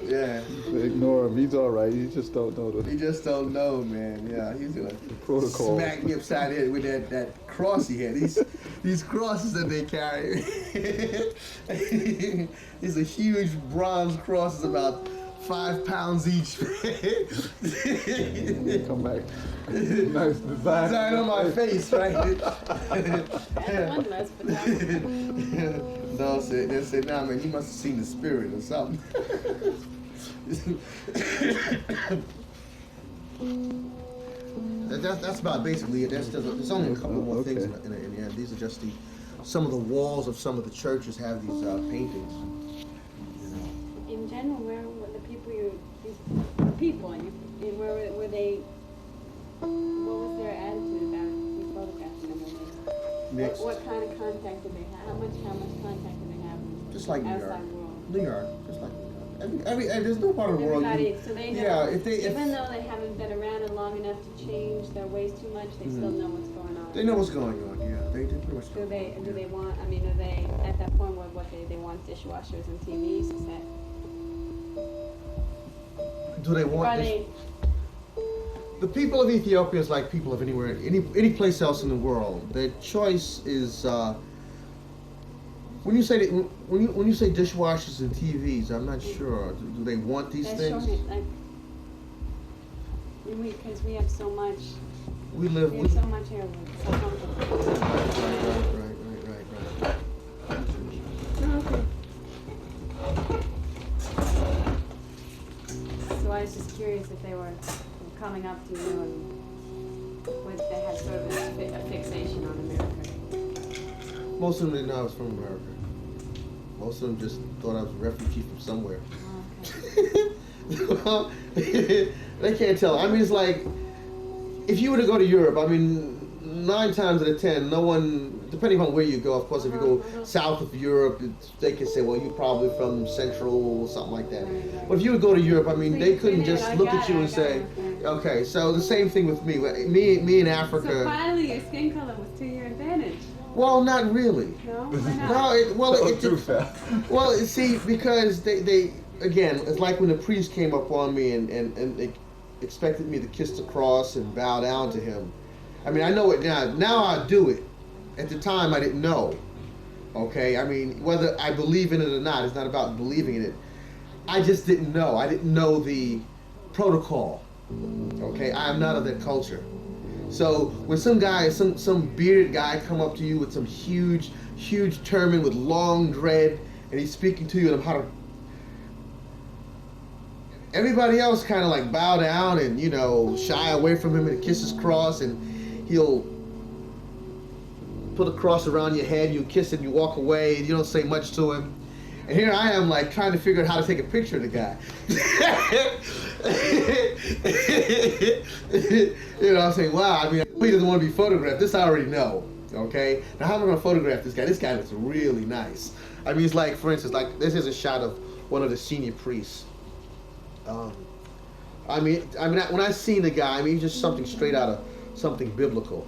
Yeah. Ignore him. He's all right. You just don't know You just don't know, man. Yeah, he's gonna protocol. smack me upside the head with that cross he had. These crosses that they carry. These are huge bronze crosses, about 5 pounds each. Come back. Nice design. Design on my face, right? One less, but No, they said, nah, man, you must have seen the spirit or something. That's about basically it. There's only a couple more things in the end. These are just some of the walls of some of the churches have these paintings. You know. in general, where were the people were they? What was their attitude about you photographing them? What kind of contact did they have? How much contact did they have with Just like New York. outside world? New York, just like New York. There's no part of the world. So they know, Yeah, even though they haven't been around long enough to change their ways too much, they still know what's going on. They know what's going on. Yeah, they do know what's Do going on. they want? I mean, are they at that point where they want dishwashers and TVs? Is that? Do they want Are this? they? The people of Ethiopia is like people of anywhere, any place else in the world. Their choice is when you say dishwashers and TVs, I'm not sure. Do they want these They're things? showing it, like, because we have so much. We We live. have so much here. We're so comfortable. Right. So I was just curious if they were coming up to you and they had sort of a fixation on America. Most of them didn't know I was from America. Most of them just thought I was a refugee from somewhere. Oh, okay. They can't tell. I mean, it's like if you were to go to Europe. I mean, 9 times out of 10, no one. Depending on where you go, of course, if you go south of Europe, they can say, "Well, you're probably from Central or something like that." But if you would go to Europe, I mean, they couldn't just look at you and say, "Okay." So the same thing with me. Me in Africa. So finally, your skin color was to your advantage. Well, not really. No, why not? No, it Too fast. Well, see, because they again, it's like when the priest came up on me and they expected me to kiss the cross and bow down to him. I mean, I know it now. Now I do it. At the time, I didn't know. Okay, I mean, whether I believe in it or not, it's not about believing in it. I just didn't know. I didn't know the protocol. Okay, I am not of that culture. So when some bearded guy come up to you with some huge turban with long dread, and he's speaking to you and how to, everybody else kind of like bow down and shy away from him and kiss his cross, and he'll put a cross around your head, you kiss it, and you walk away, and you don't say much to him. And here I am, like, trying to figure out how to take a picture of the guy. I'm saying, wow, I mean, he doesn't want to be photographed. This I already know, okay? Now, how am I going to photograph this guy? This guy looks really nice. I mean, it's like, for instance, like, this is a shot of one of the senior priests. I mean, when I seen the guy, I mean, he's just something straight out of something biblical,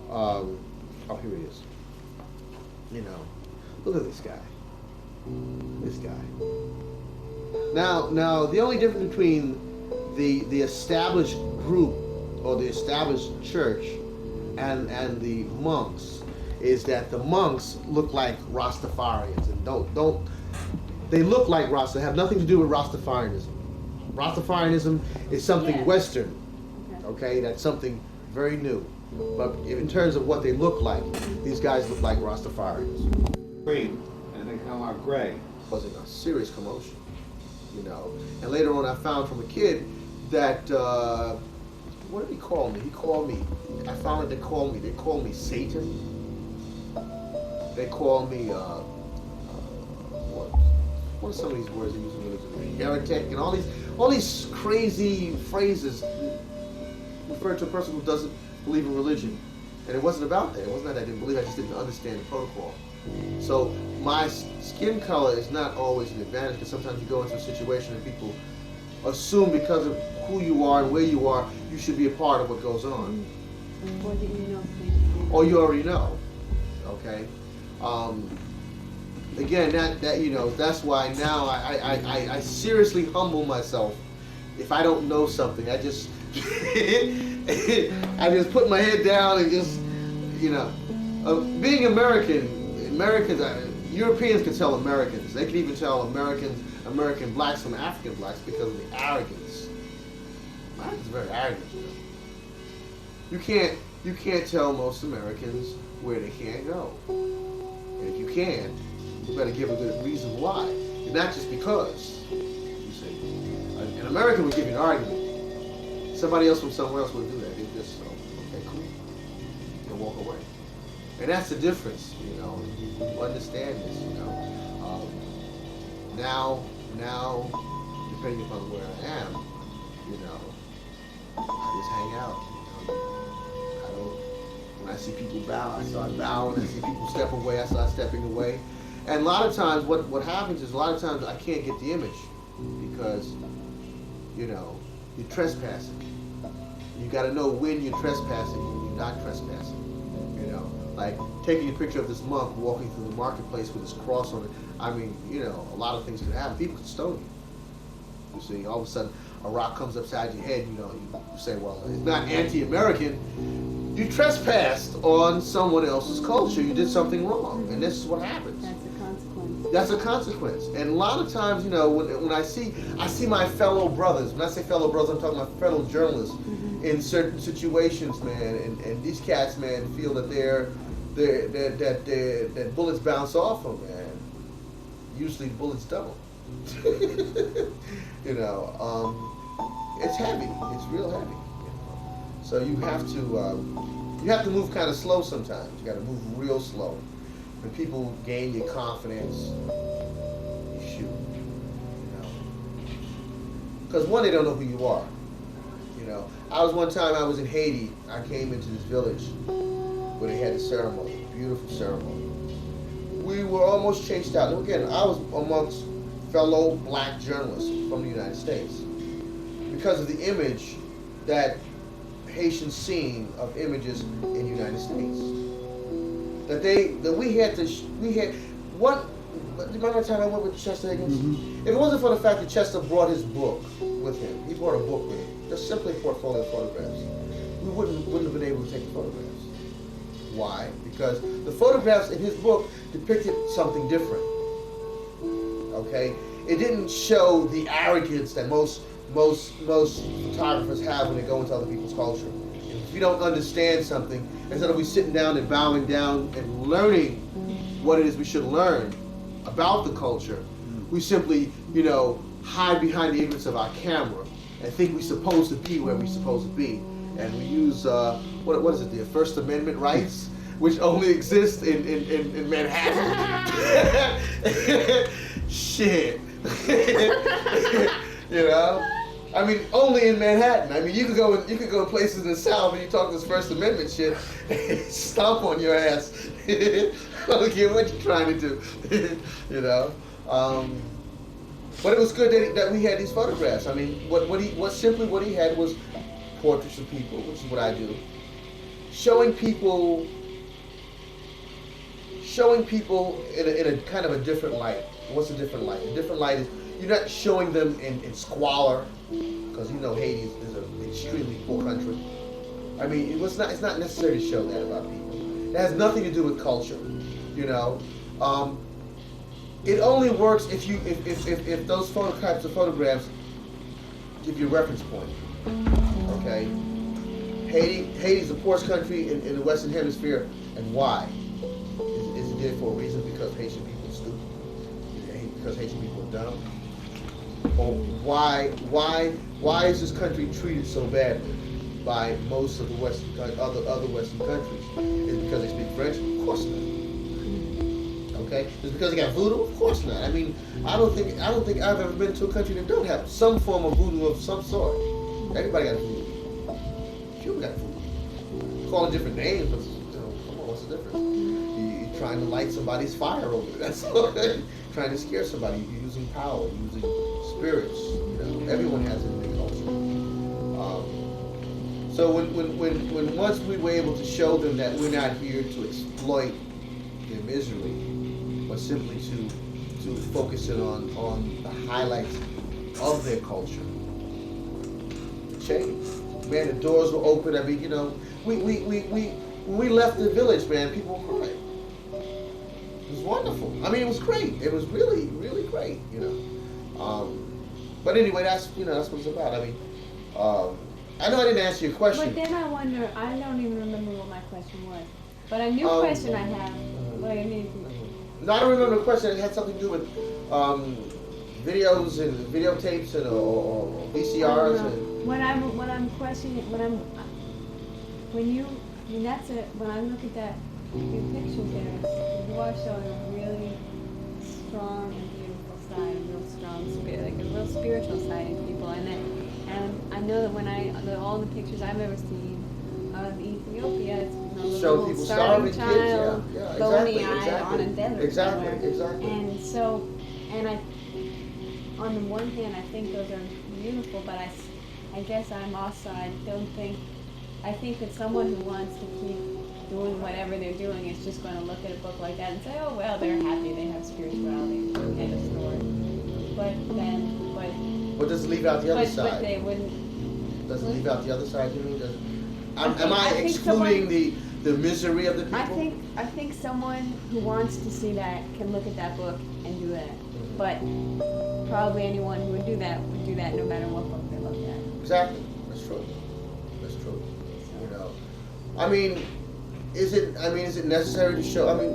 Oh, here he is. Look at this guy. Now, the only difference between the established group or the established church and the monks is that the monks look like Rastafarians and don't they look like Rasta, have nothing to do with Rastafarianism. Rastafarianism is something Western, okay? That's something very new. But in terms of what they look like, these guys look like Rastafarians. Green, and they come out gray. Causing a serious commotion, And later on, I found from a kid that what did he call me? He called me. I found that they call me Satan. They call me what are some of these words they use in religion? Heretic, and all these crazy phrases refer to a person who doesn't believe in religion. And it wasn't about that. It wasn't that I didn't believe. I just didn't understand the protocol. So my skin color is not always an advantage, because sometimes you go into a situation and people assume because of who you are and where you are, you should be a part of what goes on. Or do you know? Or you already know. Okay. again, that you know, that's why now I seriously humble myself. If I don't know something, I just I just put my head down and just, you know, being Americans, Europeans can tell Americans. They can even tell American blacks from African blacks because of the arrogance. Americans are very arrogant. You can't tell most Americans where they can't go. And if you can't, you better give a good reason why. And not just because. You see, an American would give you an argument. Somebody else from somewhere else would do that. They'd just, okay, cool, and walk away. And that's the difference, you know. You understand this, you know. Now, depending upon where I am, you know, I just hang out. You know. I don't. When I see people bow, I start bowing. I see people step away, I start stepping away. And a lot of times, what happens is a lot of times I can't get the image because, you know, you're trespassing. You got to know when you're trespassing and when you're not trespassing. You know, like taking a picture of this monk walking through the marketplace with his cross on it. I mean, you know, a lot of things can happen. People can stone you. You see, all of a sudden, a rock comes upside your head. You know, you say, well, it's not anti-American. You trespassed on someone else's culture. You did something wrong, and this is what happens. That's a consequence. That's a consequence. And a lot of times, you know, when I see my fellow brothers. When I say fellow brothers, I'm talking about fellow journalists in certain situations, man. And these cats, man, feel that that bullets bounce off them, man. Usually bullets don't. You know, it's heavy. It's real heavy. You know? So you have to move kind of slow sometimes. You got to move real slow. When people gain your confidence, you shoot. You know, because one, they don't know who you are. You know, one time I was in Haiti. I came into this village where they had a ceremony, a beautiful ceremony. We were almost chased out. And again, I was amongst fellow black journalists from the United States because of the image that Haitians seen of images in the United States. Remember the time I went with Chester Higgins? Mm-hmm. If it wasn't for the fact that Chester brought his book with him, he brought a book with him, just simply a portfolio of photographs, we wouldn't have been able to take the photographs. Why? Because the photographs in his book depicted something different. Okay? It didn't show the arrogance that most photographers have when they go into other people's culture. If you don't understand something, instead of we sitting down and bowing down and learning what it is we should learn about the culture, we simply, you know, hide behind the ignorance of our camera and think we're supposed to be where we're supposed to be. And we use, what is it, the First Amendment rights, which only exist in Manhattan. Shit. You know? I mean, only in Manhattan. I mean, you could go places in the South and you talk this First Amendment shit, stomp on your ass. I don't care what you're trying to do. You know? But it was good that we had these photographs. I mean, what he had was portraits of people, which is what I do. Showing people in a kind of a different light. What's a different light? A different light is you're not showing them in squalor, because you know Haiti is an extremely poor country. I mean, it's not necessary to show that about people. It has nothing to do with culture, you know. It only works if those types of photographs give you a reference point. Okay, Haiti's the poorest country in the Western Hemisphere, and why? Is it there for a reason? Because Haitian people are stupid? Because Haitian people are dumb? Or why is this country treated so badly by most of the other Western countries? Is it because they speak French? Of course not. Okay, is it because they got voodoo? Of course not. I mean, I don't think I've ever been to a country that don't have some form of voodoo of some sort. Everybody got voodoo. Cuba got voodoo. Call it different names, but you know, come on, what's the difference? You're trying to light somebody's fire over there. That's all. Trying to scare somebody. You're using power, using spirits. You know, everyone has it in their culture. So when once we were able to show them that we're not here to exploit their misery, but but simply to focus in on the highlights of their culture. Change. Man, the doors were open. I mean, you know, we when we left the village, man, people were crying. It was wonderful. I mean, it was great. It was really, really great, you know. But anyway, that's what it's about. I mean, I know I didn't answer your question. But then I wonder, I don't even remember what my question was. But a new question I have. What do you mean? No, I don't remember the question. It had something to do with videos and videotapes and or VCRs and. When I'm questioning, when I look at that your pictures there, you are showing a really strong and beautiful side, a real strong spirit, like a real spiritual side in people, and I know that all the pictures I've ever seen of Ethiopia, it's a Show little people starving starving kids, child, yeah, bony-eyed on a desert somewhere. Exactly. And so, on the one hand, I think those are beautiful, but I guess I think that someone who wants to keep doing whatever they're doing is just going to look at a book like that and say, oh, well, they're happy, they have spirituality, end of story. But does it leave out the other side? But they wouldn't. Does it leave out the other side, you mean? Am I excluding the misery of the people? I think someone who wants to see that can look at that book and do that. Mm-hmm. But probably anyone who would do that no matter what book they look at. Exactly. That's true. You know, I mean, is it necessary to show? I mean,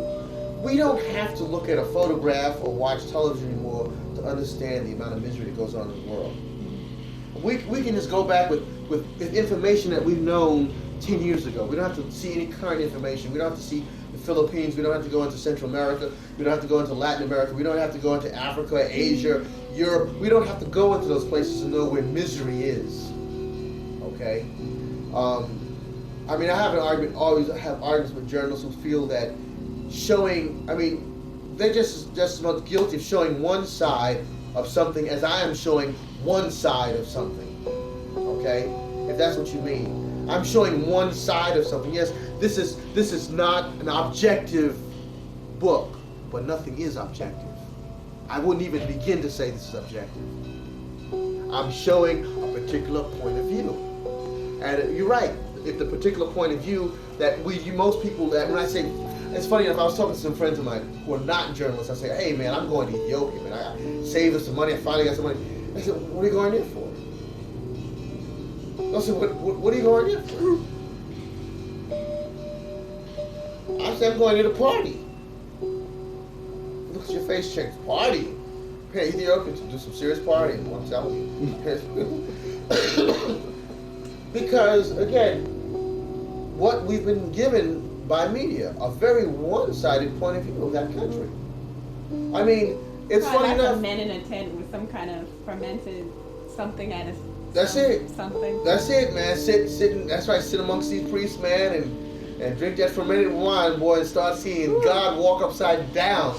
we don't have to look at a photograph or watch television anymore to understand the amount of misery that goes on in the world. We can just go back with information that we've known 10 years ago. We don't have to see any current information. We don't have to see the Philippines. We don't have to go into Central America. We don't have to go into Latin America. We don't have to go into Africa, Asia, Europe. We don't have to go into those places to know where misery is. Okay? I mean, always have arguments with journalists who feel that they're just as much guilty of showing one side of something as I am showing one side of something. Okay? If that's what you mean. I'm showing one side of something. Yes, this is not an objective book, but nothing is objective. I wouldn't even begin to say this is objective. I'm showing a particular point of view. And you're right. If the particular point of view that most people, that when I say, it's funny enough, I was talking to some friends of mine who are not journalists. I say, hey man, I'm going to Ethiopia, man. I saved us some money. I finally got some money. I said, what are you going there for? I said, what are you going there for? I said, I'm going to the party. Look at your face check. Party. Hey, Ethiopia to do some serious partying, I'm telling you. Because, again, what we've been given by media, a very one-sided point of view of that country. I mean, it's funny enough. Men in a tent with some kind of fermented something at That's it. Something. That's it, man. Sit. That's right. Sit amongst these priests, man, and drink that fermented wine, boy, and start seeing God walk upside down.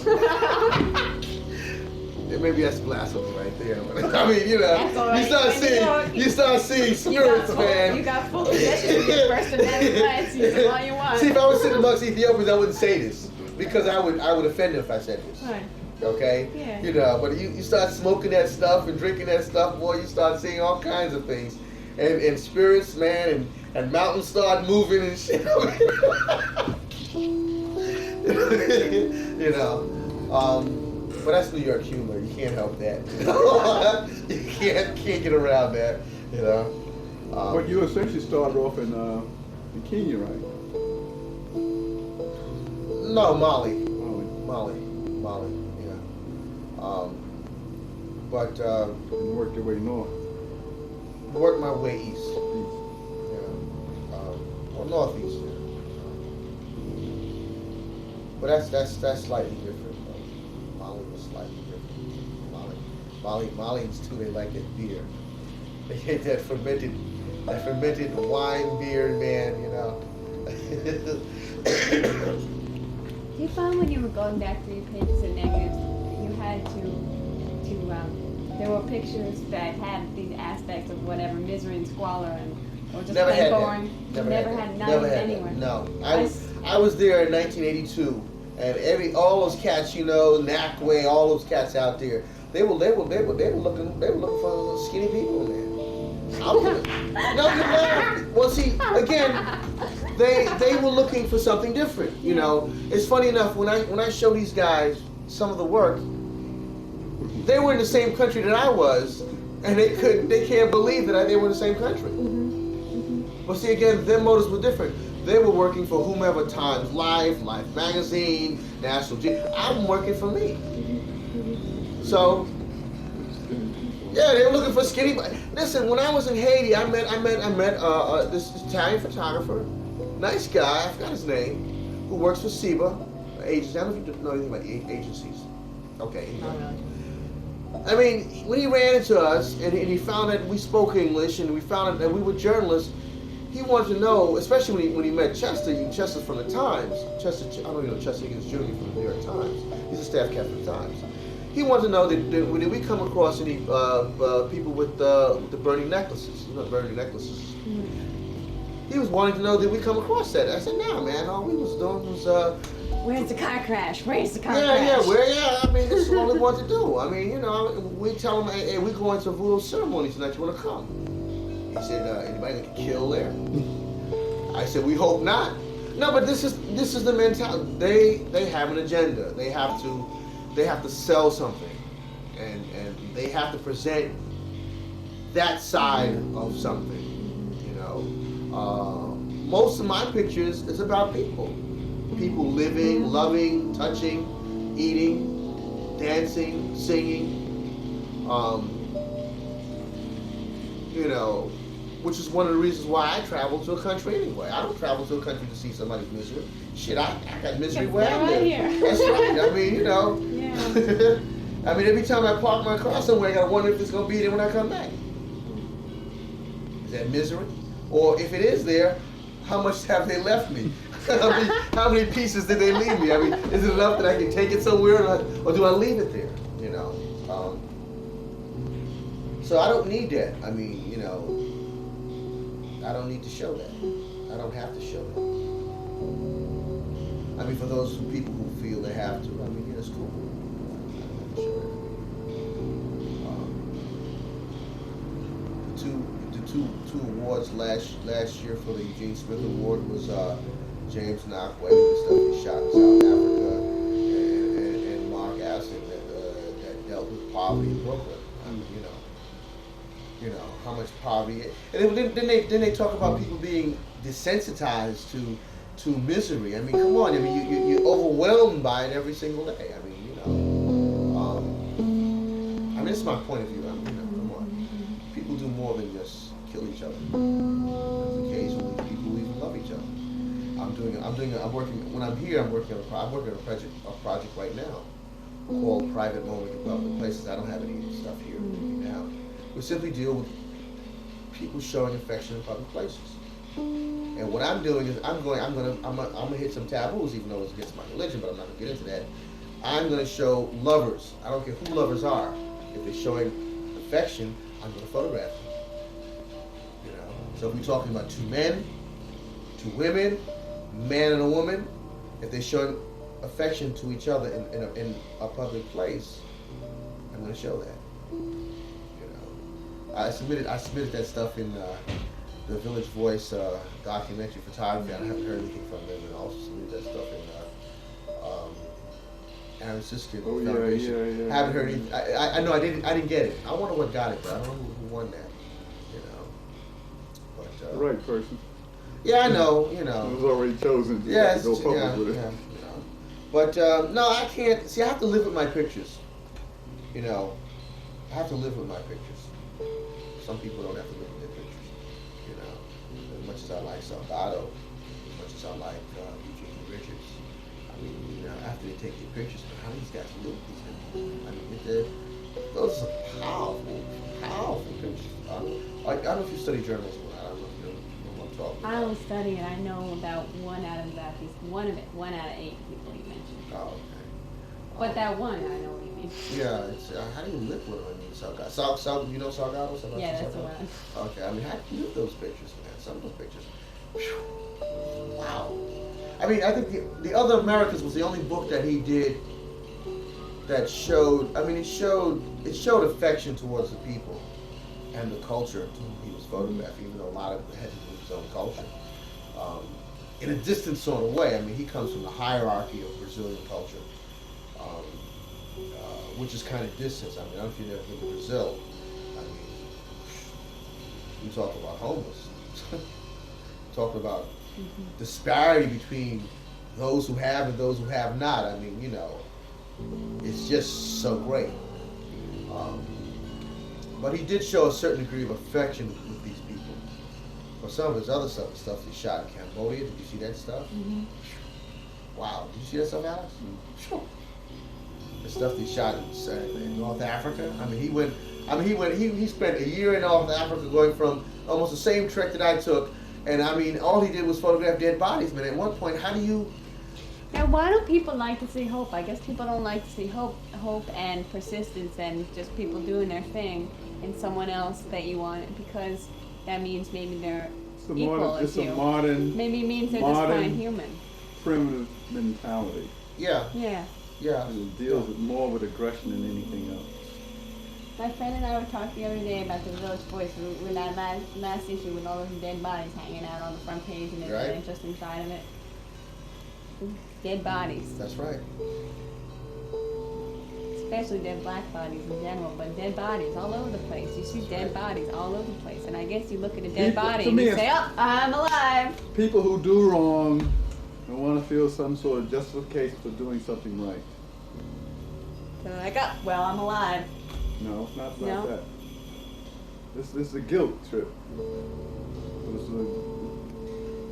Maybe that's blasphemy right there. I mean, you know, right. you start seeing spirits, man. You got full possession of your First Amendment rights. Use them all you want. See, if I was sitting amongst Ethiopians, I wouldn't say this because I would offend them if I said this. Right. Okay? Yeah. You know, but you start smoking that stuff and drinking that stuff, boy, you start seeing all kinds of things. And spirits, man, and mountains start moving and shit. You know. But that's New York humor. You can't help that. You can't get around that. You know. But you essentially started off in Kenya, right? No, Mali. Yeah. But And worked your way north. Worked my way east. Yeah. Well, northeast. Yeah. But that's slightly different. Mali was slightly different. Malians too, they like that beer. They get that fermented wine beer, man, you know. Do you find when you were going back through your pages and negatives, you had to there were pictures that had these aspects of whatever misery and squalor or just plain boring? Never had none anywhere. No, I was there in 1982, And all those cats, Knackway, all those cats out there, they were looking for skinny people, man. No, well, see, again, they were looking for something different. It's funny enough when I show these guys some of the work, they were in the same country that I was, and they can't believe that they were in the same country. But see, again, their motives were different. They were working for whomever, Times Life Magazine, National Geographic. I'm working for me. So, yeah, they were looking for skinny. Listen, when I was in Haiti, I met this Italian photographer, nice guy. I forgot his name, who works for SIBA agency. I don't know if you know anything about agencies. Okay. Anyway. I mean, when he ran into us and he found that we spoke English and we found that we were journalists, he wanted to know, especially when he met Chester's from the Times. I don't even know Chester Higgins Jr. from the New York Times. He's a staff captain of the Times. He wanted to know did we come across any people with the burning necklaces? Burning necklaces. He was wanting to know did we come across that. I said, nah, man. All we was doing was. Where's the car crash? Where's the car crash? Yeah. I mean, this is what we want to do. I mean, we tell them, hey, we're going to a voodoo ceremony tonight. You want to come? He said, anybody get killed there? I said, we hope not. No, but this is the mentality. They have an agenda. They have to sell something, and they have to present that side of something. Most of my pictures is about people. People living, loving, touching, eating, dancing, singing. Which is one of the reasons why I travel to a country anyway. I don't travel to a country to see somebody's misery. Shit, I got misery where I live. That's right. I mean, Yeah. I mean, every time I park my car somewhere, I gotta wonder if it's gonna be there when I come back. Is that misery? Or if it is there, how much have they left me? How many pieces did they leave me? I mean, is it enough that I can take it somewhere, or do I leave it there? So I don't need that. I mean, I don't need to show that. I don't have to show that. I mean, for those people who feel they have to, I mean, it's cool. I don't have to show that. The two awards last year for the Eugene Smith Award was James Knockway, the stuff he shot in South Africa, and Mark Aston that dealt with poverty in Brooklyn. I mean, how much poverty. And then they talk about people being desensitized to misery. I mean, come on. I mean, you're overwhelmed by it every single day. I mean, this is my point of view. I mean, come on. People do more than just kill each other. Occasionally, people even love each other. I'm working. When I'm here, I'm working on a project right now called Private Moment in Public Places. I don't have any stuff here now. We simply deal with people showing affection in public places. And what I'm doing is I'm gonna hit some taboos, even though it's against my religion, but I'm not gonna get into that. I'm gonna show lovers. I don't care who lovers are. If they're showing affection, I'm gonna photograph them. So if we're talking about two men, two women, man and a woman, if they're showing affection to each other in a public place, I'm gonna show that. I submitted that stuff in the Village Voice documentary photography. I haven't heard anything from them, and I also submitted that stuff in Aaron Siskind Foundation. Yeah. Haven't heard anything. I know I didn't get it. I wonder what got it, but I don't know who won that. But the right person. Yeah, I know. It was already chosen. Yeah, to go public with it. But no, I can't. See, I have to live with my pictures. I have to live with my pictures. Some people don't have to live with their pictures. As much as I like Salgado, as much as I like Eugene Richards, I mean, after they take their pictures, how these guys live with these people? I mean, those are powerful pictures. I don't know if you study journalism. I don't know if you know what I'm talking about. I don't study it. I know about one out of 8 people you mentioned. Oh, okay. But that one, I know what you mean. Yeah, it's how do you live with them? I mean, Salgado, you know Salgado? Yeah, that's the one. Okay, I mean, how do you live those pictures, man? Some of those pictures, whew, wow. I mean, I think the Other Americans was the only book that he did that showed. I mean, it showed affection towards the people and the culture to whom he was photographing, even though a lot of it had to do with his own culture. In a distant sort of way. I mean, he comes from the hierarchy of Brazilian culture, which is kind of distant. I mean, I don't know if you've ever been to Brazil. I mean, you talk about homeless. Talk about disparity between those who have and those who have not. I mean, you know, it's just so great. But he did show a certain degree of affection with these people. For some of his other stuff, the stuff he shot in Cambodia, did you see that stuff? Mm-hmm. Wow, did you see that stuff, Alex? Sure. The stuff he shot in North Africa. I mean, he spent a year in North Africa, going from almost the same trek that I took, and I mean, all he did was photograph dead bodies. Man, at one point, how do you? Now, why don't people like to see hope? I guess people don't like to see hope and persistence and just people doing their thing in someone else that you want, because that means maybe they're equal as you. It's a modern, maybe it means they're just kind of human. primitive mentality. Yeah. Yeah. Yeah. And it deals with more with aggression than anything else. My friend and I were talking the other day about the Village Voice with that last issue with all those dead bodies hanging out on the front page, and there's Right. an interesting side of it. Dead bodies. That's right. Especially dead black bodies in general, but dead bodies all over the place. You see dead bodies all over the place, and I guess you look at a dead People- body to and me you it's- say, "Oh, I'm alive." People who do wrong and want to feel some sort of justification for doing something right. So they're like, "Oh, well, I'm alive." No, it's not No? that. This is a guilt trip. It's a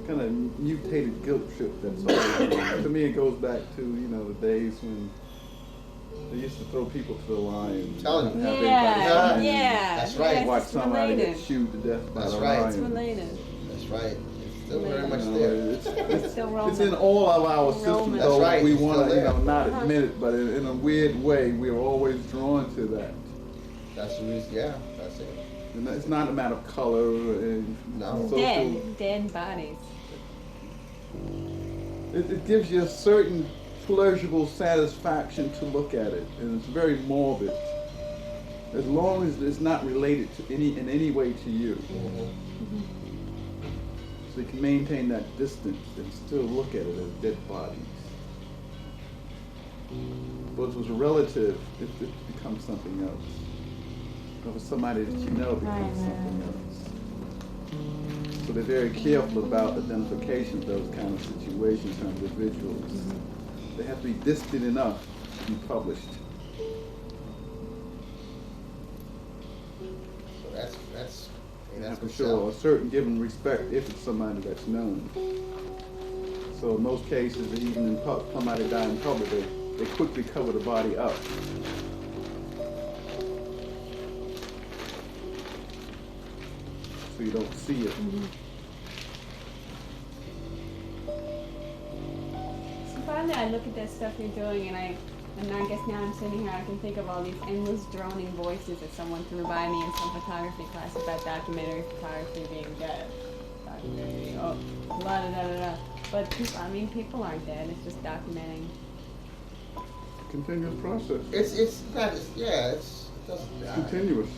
kind of mutated guilt trip that's all. To me, it goes back to, the days when they used to throw people to the lion. Telling you. and have Yeah, everybody yeah. That's right. Yes, watch it's somebody related. get chewed to death by That's a right. lion. It's related. That's right. It's still very much You know, there. It's still Roman. It's in all of our systems, Roman. That's though right, we it's want still to, there. not admit it, but in a weird way, we are always drawn to that. That's the reason. Yeah, that's it. And it's not a matter of color and No. social. Dead bodies. It gives you a certain pleasurable satisfaction to look at it, and it's very morbid. As long as it's not related to in any way to you, so you can maintain that distance and still look at it as dead bodies. But if it was a relative, it becomes something else. If it's somebody that you know, it becomes something else. So they're very careful about identification of those kind of situations and individuals. They have to be distant enough to be published. So that's You that's have to what's show a up. certain given respect if it's somebody that's known. So in most cases, even in somebody die in public, they quickly cover the body up. So you don't see it. So finally, I look at that stuff you're doing, and I guess now I'm sitting here, I can think of all these endless droning voices that someone threw by me in some photography class about documentary photography being dead. Documentary, oh, blah, da, da, da, da. But people aren't dead, it's just documenting. Continuous process. It's not. It doesn't die. Continuous.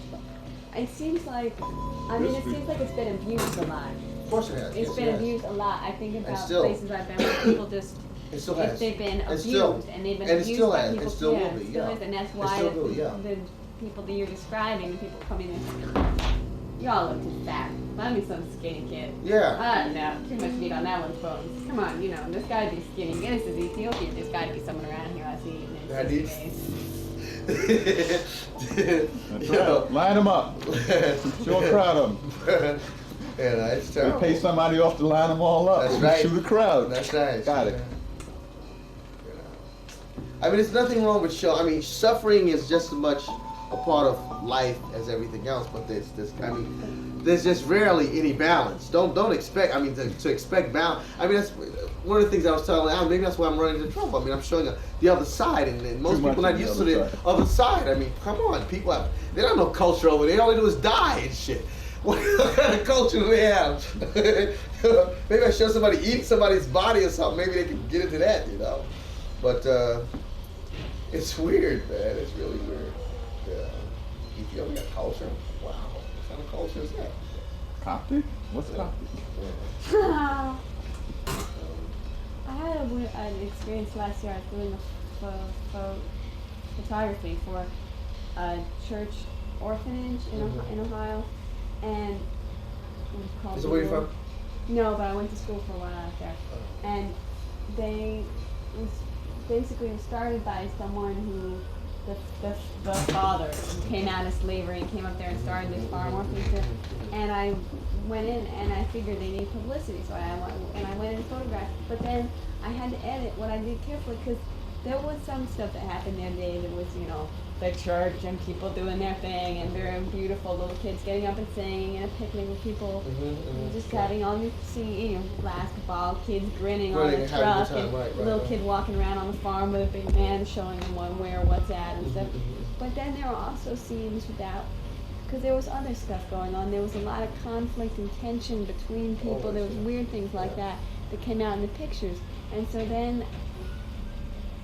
It seems like, it seems like it's been abused a lot. Of course it has. It's yes, been it has. abused a lot. I think about still. places I've been where people just, It still if has. they've been And abused still- and they've been and it abused still by has. It people, still will yeah, be, it still yeah. is, and that's It why still will, yeah. the people that you're describing, the people coming in, y'all look too fat. Find me some skinny kid. Yeah. I don't know, too much meat on that one's bones. Come on, there's gotta be skinny. This is Ethiopia. There's gotta be someone around here I see eating in That 60 is- days. That's right. Line them up. Show a crowd of them. Yeah, it's They terrible. pay somebody off to line them all up. That's and right. Shoot a crowd. That's right. Got it. I mean, there's nothing wrong with show. I mean, suffering is just as much a part of life as everything else. But there's just rarely any balance. Don't expect. I mean, to expect balance. I mean, that's one of the things I was telling Al. Maybe that's why I'm running into trouble. I mean, I'm showing the other side, and most Too much people are not of the used to other the side. other side. I mean, come on, they don't have no culture over there. All they do is die and shit. What kind of culture do they have? Maybe I show somebody eating somebody's body or something. Maybe they can get into that, you know. But it's weird, man. It's really weird. Ethiopia culture. Wow. What kind of culture is that? Coptic? What's Coptic? I had an experience last year. I was doing photography for a church orphanage in Ohio, and it was called. Is it where you're from? No, but I went to school for a while out there, and they was basically started by someone who the father came out of slavery and came up there and started this farm orphanage, and I went in and I figured they need publicity, so I went and photographed. But then I had to edit what I did carefully because there was some stuff that happened that day that was, you know, the church and people doing their thing and very beautiful little kids getting up and singing and a picnic with people just having all you see, you know, basketball kids grinning on the truck and little kid walking around on the farm with a big man showing them where what's at and stuff. But then there were also scenes without, because there was other stuff going on. There was a lot of conflict and tension between people. There was weird things like that came out in the pictures. And so then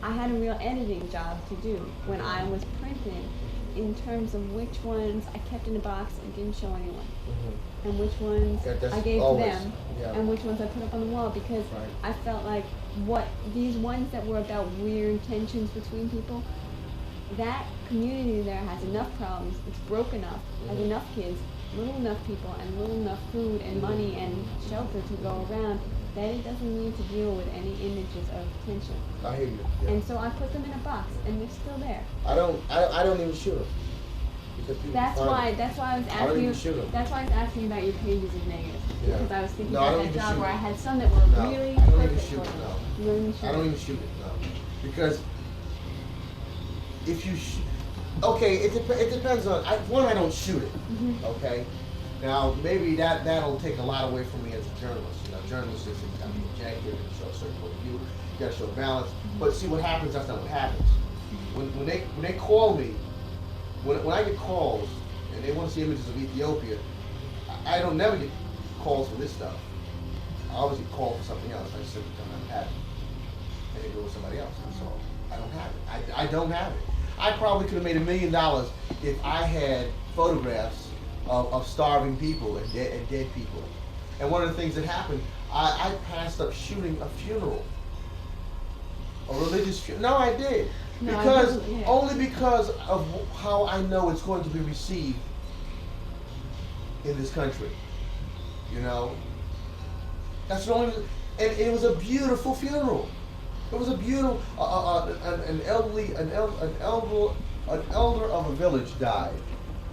I had a real editing job to do when I was printing in terms of which ones I kept in a box and didn't show anyone, and which ones I gave to them, and which ones I put up on the wall, because I felt like these ones that were about weird tensions between people, that community there has enough problems, it's broke enough, has enough kids, little enough people, and little enough food and money and shelter to go around, that it doesn't need to deal with any images of tension. I hear you. Yeah. And so I put them in a box, and they're still there. I don't even shoot them. That's why I was asking you. That's why I was asking about your pages of negatives, because I was thinking about that job where I had some that were really perfect for it. I don't even shoot it. No, because if you it depends on. I don't shoot it. Okay. Now maybe that'll take a lot away from me as a journalist. You know, journalists just have to be objective and show a certain point of view. You got to show balance. But see what happens. That's not what happens. When they call me, when I get calls and they want to see images of Ethiopia, I don't never get calls for this stuff. I always get called for something else. I just simply don't have it, and they go with somebody else. And so I don't have it. I don't have it. I probably could have made $1 million if I had photographs of starving people and dead people. And one of the things that happened, I passed up shooting a funeral, a religious funeral. No, I did. No, only because of how I know it's going to be received in this country. You know, that's the only. And it was a beautiful funeral. It was a beautiful. An elder of a village died.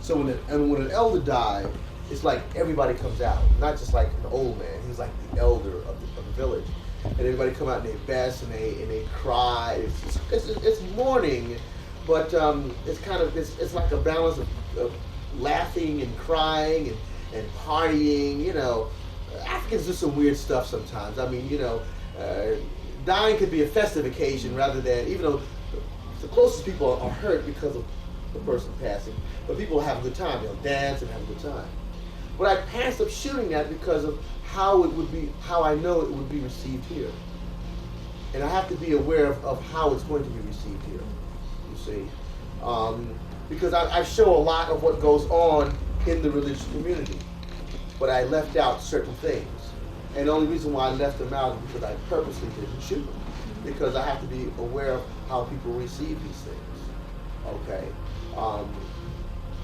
So when an elder died, it's like everybody comes out, not just like an old man. He was like the elder of the village, and everybody come out and they best and they cry. It's mourning, but it's like a balance of laughing and crying and partying. You know, Africans do some weird stuff sometimes. I mean, you know, dying could be a festive occasion rather than, even though the closest people are hurt because of the person passing, but people have a good time. They'll dance and have a good time. But I passed up shooting that because of how I know it would be received here. And I have to be aware of how it's going to be received here, you see. Because I show a lot of what goes on in the religious community, but I left out certain things. And the only reason why I left them out is because I purposely didn't shoot them, because I have to be aware of how people receive these things. Okay.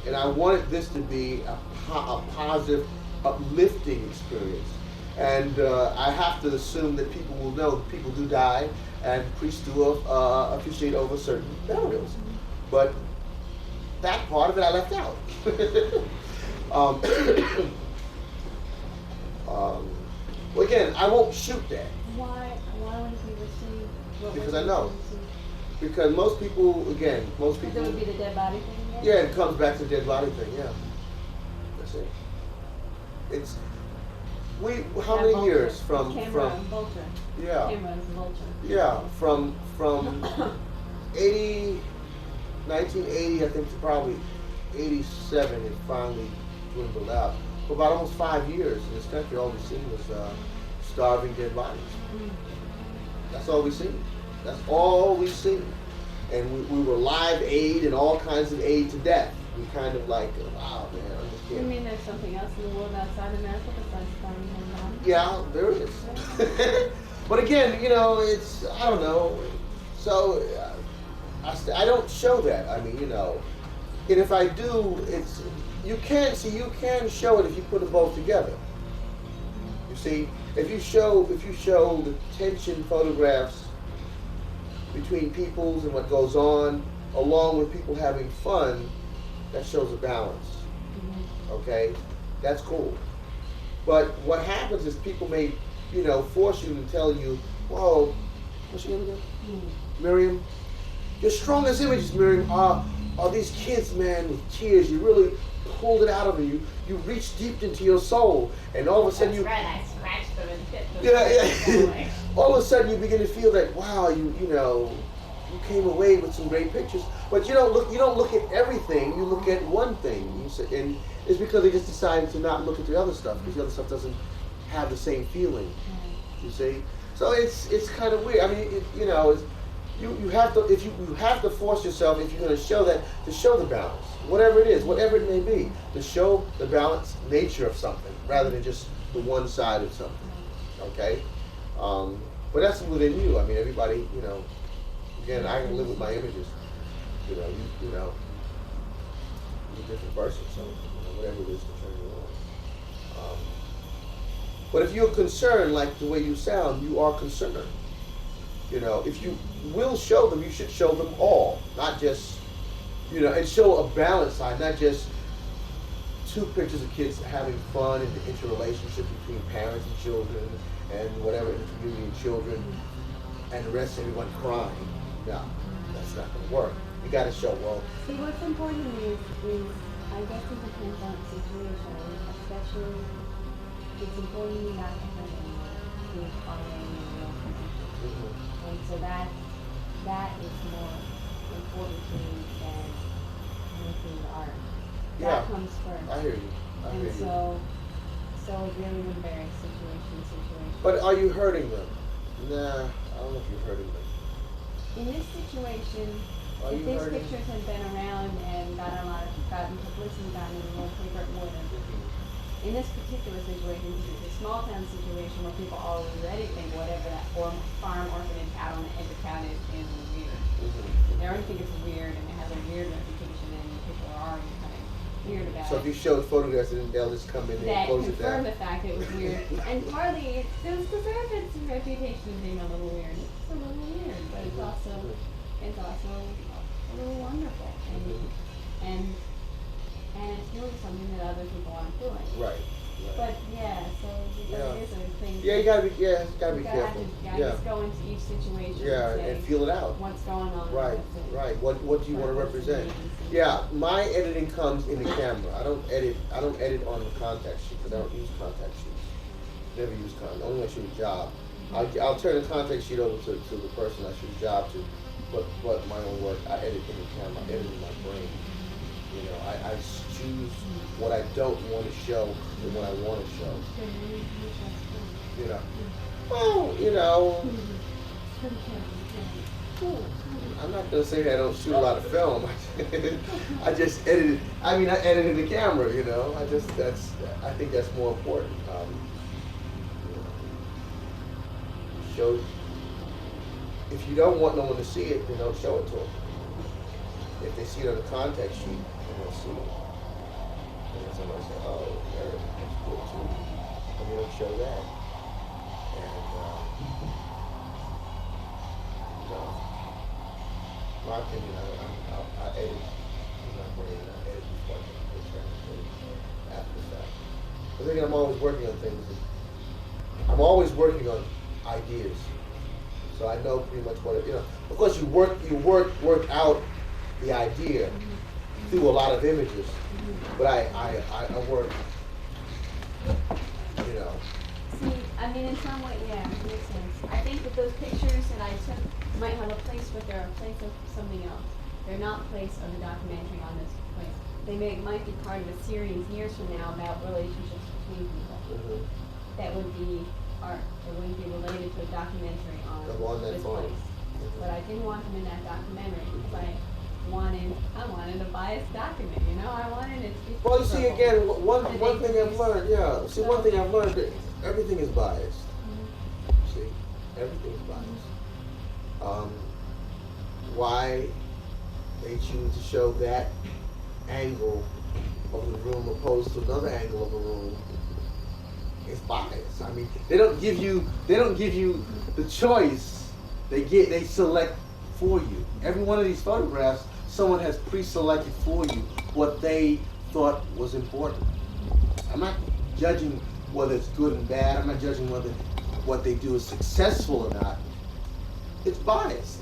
And I wanted this to be a positive, uplifting experience. And I have to assume that people will know that people do die, and priests do officiate over certain burials. But that part of it I left out. Well, again, I won't shoot that. Why would it be received? Because I know. Because most people. That would be the dead body thing? Yeah, it comes back to the dead body thing, yeah. That's it. It's, how many Vulture. years from. Vulture. Yeah. Camera's Vulture. Yeah, from 1980, I think, to probably 87, it finally dwindled out. for about almost 5 years in this country, all we seen was starving dead bodies. That's all we seen. That's all we seen. And we were live aid and all kinds of aid to death. We kind of like, wow, man, I just You can't. mean there's something else in the world outside America besides starving dead bodies? Yeah, there is. But again, it's, I don't know. So I don't show that. I mean, and if I do, you can show it if you put them both together. You see, if you show the tension photographs between peoples and what goes on, along with people having fun, that shows a balance. Okay, that's cool. But what happens is people may, force you to tell you, whoa, what's your name again? Miriam. Your strongest images, Miriam, are these kids, man, with tears. You really pulled it out of them. You reached deep into your soul, and all of a sudden That's right, I scratched them and hit them. yeah. All of a sudden you begin to feel that, wow, you came away with some great pictures. But you don't look at everything. You look at one thing, and it's because they just decided to not look at the other stuff because the other stuff doesn't have the same feeling. You see, so it's kind of weird. I mean, you have to you have to force yourself if you're going to show that to show the balance, whatever it is, whatever it may be, to show the balanced nature of something rather than just the one side of something. Okay, but that's within you. I mean, everybody, again, I can live with my images. You're a different person, so whatever it is to turn you on. But if you're concerned, like the way you sound, you are concerned. If you will show them, you should show them all, not just, and show a balanced side, not just two pictures of kids having fun and the interrelationship between parents and children and whatever in the community and children, and the rest of everyone crying. No, that's not going to work. You got to show, well. See, what's important is I guess it depends on the situation, especially it's important not to hurt anyone who's already in a real position. And so that is more important to me than making the art. That comes first. I hear you. And so it really would vary situation to situation. But are you hurting them? Nah, I don't know if you're hurting them. In this situation, Are if you these hurting? pictures had been around and gotten publicity, gotten in the newspaper, it would have. In this particular situation, because it's a small town situation where people already think whatever that farm orphanage out on the edge of town is weird. They already think it's weird and it has a weird reputation and people are already kind of weird about So it. if you showed photographs, then they'll just come in and That close it confirmed down. the fact that it was weird. And partly it does deserve its reputation of being a little weird. It's a little weird, but it's also a little wonderful. And it's doing something that other people aren't doing. Right. But yeah, so it is a thing. Yeah, you gotta be careful. You gotta just go into each situation Yeah, and say and feel it out. what's going on. Right, right. What do you want to represent? Yeah, my editing comes in the camera. I don't edit on the contact sheet because I don't use contact sheets. Never use contact. Only when I shoot a job. I'll turn the contact sheet over to the person I shoot a job to. But my own work, I edit in the camera. I edit in my brain. I choose what I don't want to show and what I want to show. Well, I'm not gonna say that I don't shoot a lot of film. I just edit it. I mean, I edit in the camera. I think that's more important. Show. If you don't want no one to see it, then don't show it to them. If they see it on the contact sheet, then they'll see it. And then somebody say, "Oh, that's good too," and they don't show that. And my opinion, I edit in my brain. I edit before I get the picture. After the fact. But then I'm always working on things. I'm always working on ideas. So I know pretty much what Of course, you work out the idea through a lot of images, but I work. See, I mean, in some way, yeah, it makes sense. I think that those pictures that I took might have a place, but they're a place of something else. They're not place of the documentary on this place. might be part of a series years from now about relationships between people. Mhm. That would be art. It wouldn't be related to a documentary on That's this fine. place. But I didn't want him in that documentary because I wanted a biased document. You know, I wanted it to be. Well, you see, favorable. again, one And one they thing I've produce- learned, yeah. See, one thing I've learned, that everything is biased. Mhm. See, everything is biased. Why they choose to show that angle of the room opposed to another angle of the room is biased. I mean, they don't give you the choice. They select for you. Every one of these photographs, someone has pre-selected for you what they thought was important. I'm not judging whether it's good and bad. I'm not judging whether what they do is successful or not. It's biased.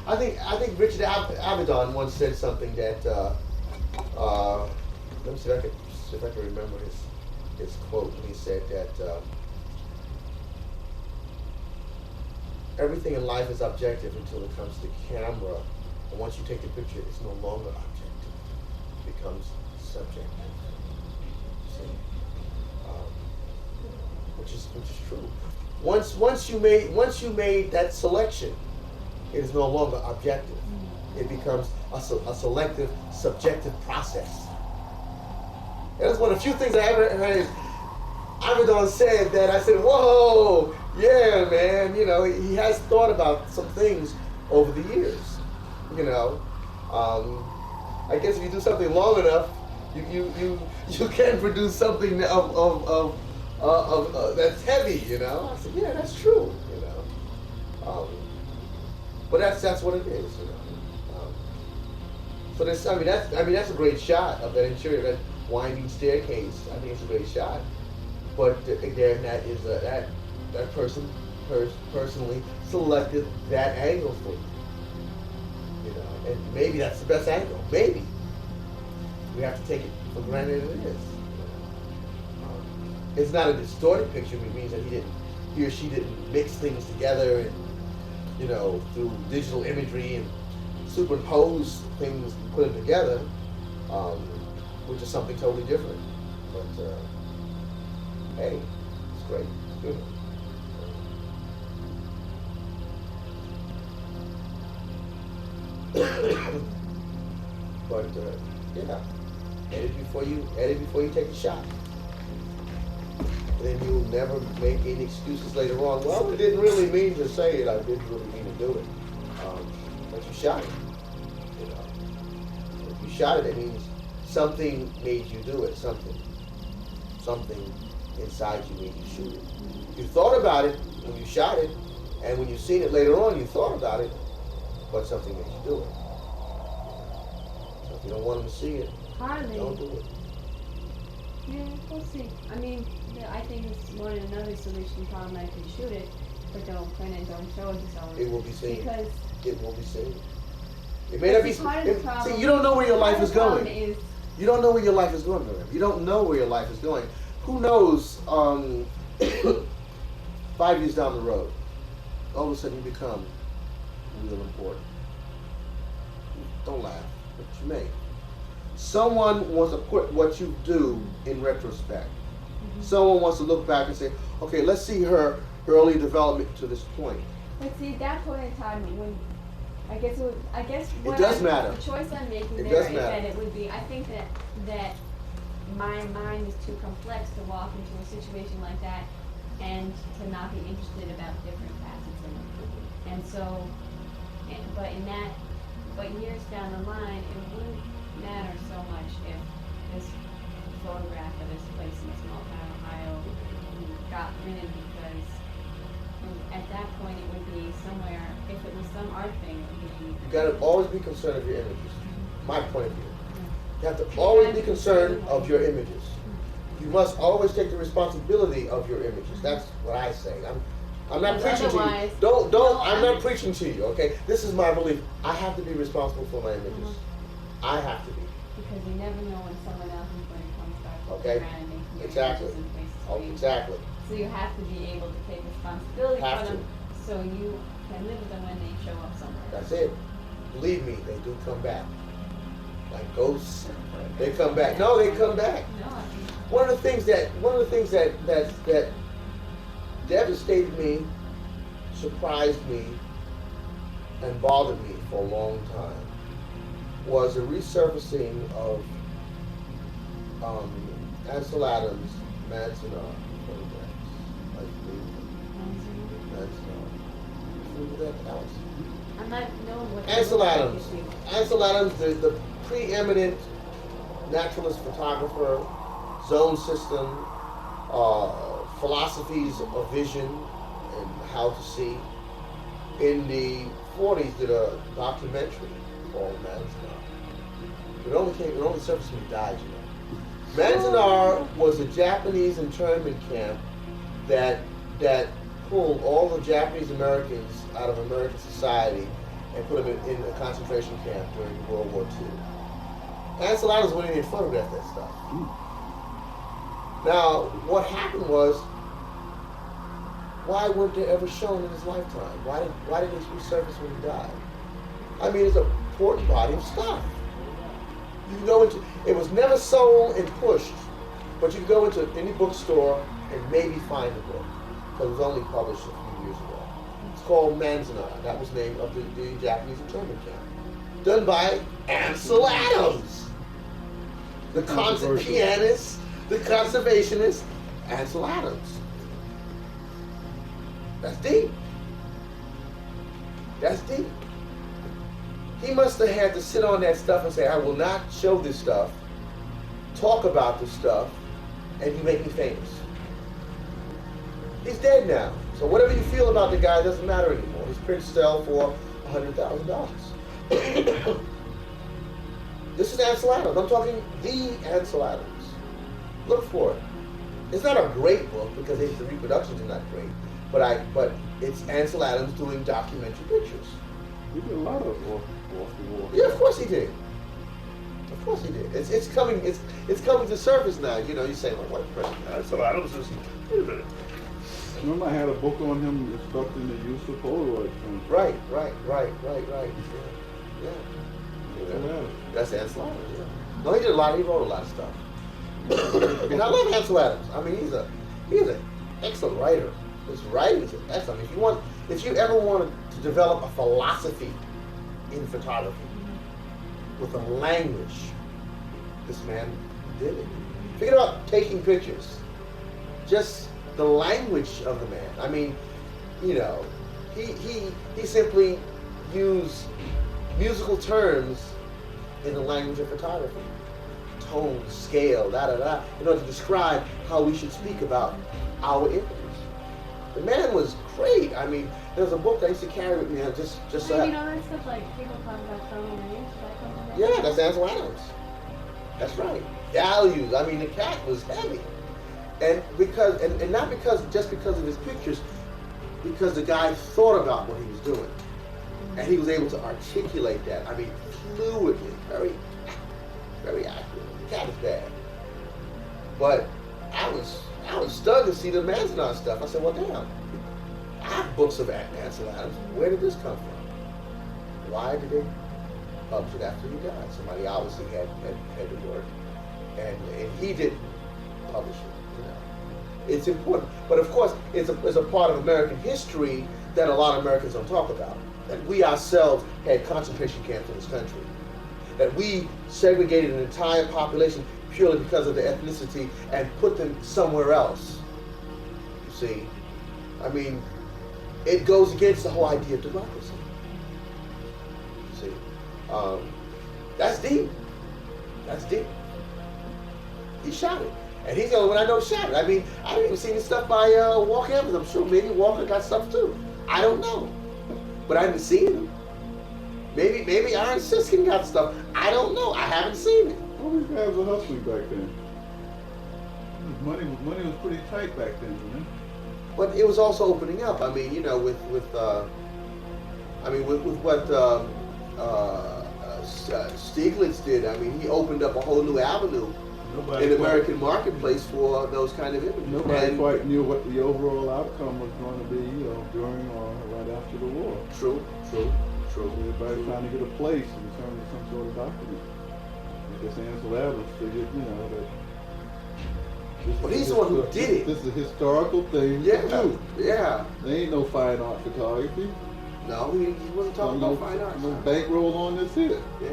I think Richard Avedon once said something that let me see if I can remember his quote when he said that everything in life is objective until it comes to camera, and once you take the picture, it's no longer objective. It becomes subjective. See? Which is true. Once you made that selection, it is no longer objective. It becomes a selective, subjective process. And that's one of the few things I ever heard Avedon said that I said, whoa, yeah, man. You know, he has thought about some things over the years. You know, I guess if you do something long enough, you can produce something of that's heavy. You know, I said, yeah, that's true. You know. But that's what it is, you know. So that's a great shot of that interior, that winding staircase. I think it's a great shot. But again, that is that person personally selected that angle for you. You know, and maybe that's the best angle. Maybe we have to take it for granted it is. It's not a distorted picture, which means that he or she didn't mix things together and, you know, through digital imagery and superimpose things and put them together, which is something totally different. But hey, it's great. Good. But yeah, edit before you take the shot. Then you'll never make any excuses later on. Well, I didn't really mean to say it. I didn't really mean to do it. But you shot it. You know, if you shot it, it means something made you do it. Something inside you made you shoot it. You thought about it when you shot it, and when you seen it later on, you thought about it, but something made you do it. So if you don't want them to see it, Hardly. don't do it. Yeah, we'll see. I mean, I think it's more than another solution problem. I can shoot it, but don't print it, don't show it to someone. It will be seen. Because It will be seen. It may not be. part of the problem. See, you don't know where your life is part of the going. problem is You don't know where your life is going, Miriam. You don't know where your life is going. Who knows? 5 years down the road, all of a sudden you become real important. Don't laugh, but you may. Someone wants to put what you do in retrospect. Someone wants to look back and say, okay, let's see her early development to this point. But see, at that point in time, when I guess what does matter. The choice I'm making It there does is matter. that it would be. I think that my mind is too complex to walk into a situation like that and to not be interested about different facets of it. And so, but years down the line, it wouldn't matter so much if this photograph of this place in small town Ohio got printed, because at that point it would be somewhere, if it was some art thing, it would be. You got to always be concerned of your images. My point of view. You have to always be concerned of your images. You must always take the responsibility of your images. That's what I say. I'm not preaching to you. Otherwise- Don't. No, I'm not preaching to you. Okay. This is my belief. I have to be responsible for my images. I have to be. Because you never know when someone else is going to come start looking Okay. around and making your Exactly. images and places Oh, for you. exactly. So you have to be able to take responsibility Have for to. them, so you can live with them when they show up somewhere. That's it. Believe me, they do come back. like ghosts. They come back. No, they come back. One of the things that devastated me, surprised me, and bothered me for a long time was the resurfacing of Ansel Adams' Manzanar photographs. Manzanar. I'm not knowing what Ansel Adams. Ansel Adams, the preeminent naturalist photographer, zone system, philosophies of vision and how to see. In the 40s, did a documentary called Manzanar. It only surfaced when he died, you know. Manzanar was a Japanese internment camp that pulled all the Japanese Americans out of American society and put them in a concentration camp during World War II. Ansel Adams went in and photographed that stuff. Now, what happened was, why weren't they ever shown in his lifetime? Why did they resurface when he died? I mean, it's an important body of stuff. You can go into, it was never sold and pushed, but you can go into any bookstore and maybe find the book, because it was only published a few years ago. It's called Manzanar. That was the name of the Japanese internment camp. Done by Ansel Adams. The concert pianist, the conservationist, Ansel Adams. That's deep. That's deep. He must have had to sit on that stuff and say, I will not show this stuff, talk about this stuff, and you make me famous. He's dead now. So whatever you feel about the guy doesn't matter anymore. His prints sell for $100,000. This is Ansel Adams. I'm talking the Ansel Adams. Look for it. It's not a great book because the reproductions are not great, but it's Ansel Adams doing documentary pictures. He did a lot of off the wall. Yeah, of course he did. Of course he did. It's coming to the surface now. You know, you say, well, what person? Ansel Adams is. Wait a minute. Remember, I had a book on him instructing the use of Polaroid. Right. Yeah. That's Ansel Adams. Yeah. No, he did a lot. He wrote a lot of stuff. And I love Ansel Adams. I mean, he's an excellent writer. His writing is excellent. If you ever wanted to develop a philosophy in photography with a language, this man did it. Forget about taking pictures. Just the language of the man. I mean, you know, he simply used musical terms in the language of photography. Tone, scale, in order to describe how we should speak about our images. The man was great. I mean, there was a book I used to carry with me. Just so you know that stuff, like people talk about tone and range. Yeah, that's Ansel Adams. That's right. Values. I mean, the cat was heavy, and not just because of his pictures, because the guy thought about what he was doing, and he was able to articulate that. I mean, fluidly, very, very accurate. The cat is bad, but I was stunned to see the Manzanar stuff. I said, well, damn, I have books of Ansel Adams. Where did this come from? Why did they publish it after he died? Somebody obviously had to work, and he didn't publish it. You know, it's important, but of course, it's a part of American history that a lot of Americans don't talk about. That we ourselves had concentration camps in this country. That we segregated an entire population purely because of their ethnicity and put them somewhere else. You see, I mean, it goes against the whole idea of democracy. You see, that's deep. That's deep. He shot it, and he's the only one I know shot it. I mean, I haven't even seen this stuff by Walker Evans. I'm sure maybe Walker got stuff too. I don't know, but I haven't seen him. Maybe Aaron Siskin got stuff. I don't know. I haven't seen it. All these guys were hustling back then. Money was pretty tight back then, man. But it was also opening up. I mean, you know, with what Stieglitz did. I mean, he opened up a whole new avenue in the American marketplace for those kind of images. Nobody quite knew what the overall outcome was going to be, you know, during or right after the war. True. Everybody trying to get a place in terms of some sort of document. circumstantial evidence to get, you know, that. But he's the one who did it. This is a historical thing Yeah, to do. yeah. There ain't no fine art photography. No, he wasn't talking about fine arts. No bankroll on this here. Yeah,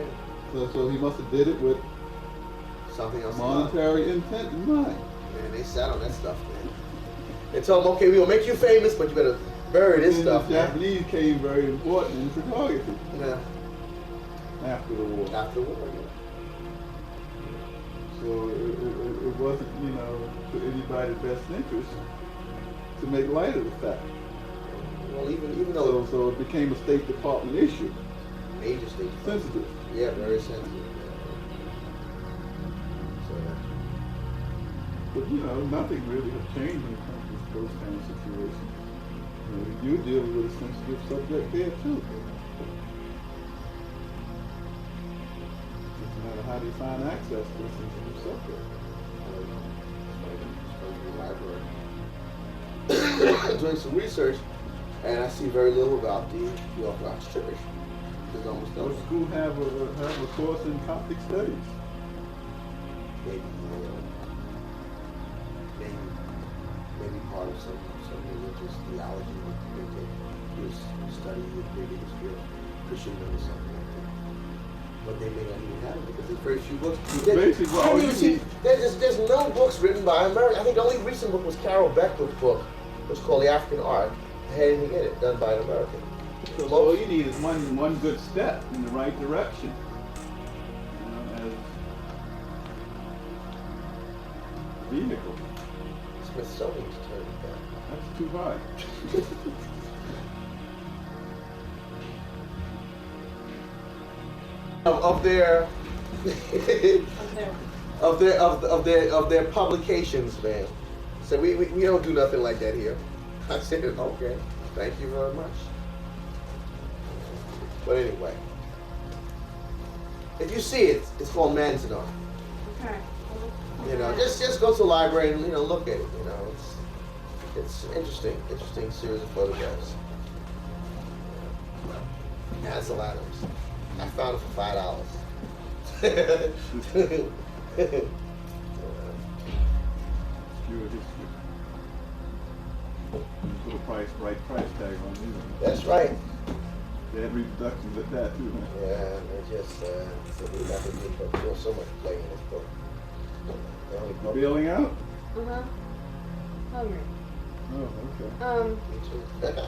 So he must have did it with something else. monetary intent in mind. Man, they sat on that stuff, man. They told him, okay, we'll make you famous, but you better bury this And stuff, the man. Japanese came very important in photography Yeah, after the war. after the war, yeah. So it wasn't, you know, to anybody's best interest to make light of the fact. Well, even though So it became a State Department issue. major state, Sensitive. yeah, very sensitive. So, But you know, nothing really has changed when it comes to those kind of situations. You know, you're dealing with a sensitive subject there too. Doesn't matter how they find access to a sensitive subject. doing some research, and I see very little about the Orthodox Church. There's almost Our nothing. school have a course in Coptic studies. Maybe part of some religious theology that they take study maybe history of Christendom or something like that. But they may not even have it because there's very few books. Basically, what all you need. There's no books written by Americans. I think the only recent book was Carol Beckwith's book. It was called The African Art. It had anything in it done by an American. So all you need is one good step in the right direction. You know, as a vehicle. Smithsonian's turned it down. That's too high. Of their of their publications, man. So we don't do nothing like that here. I said, okay, thank you very much. But anyway, if you see it, it's called Manzanar. Okay. You know, just go to the library and look at it. You know, it's interesting series of photographs. Ansel Adams. I found it for $5. Your history. Put a right price tag on these. That's right. They had reproductions at that too. Huh? Yeah, they're just so we have to feel so much play in this book. They only You publish- bailing out? Uh-huh. Hungry. Oh, okay. Me too.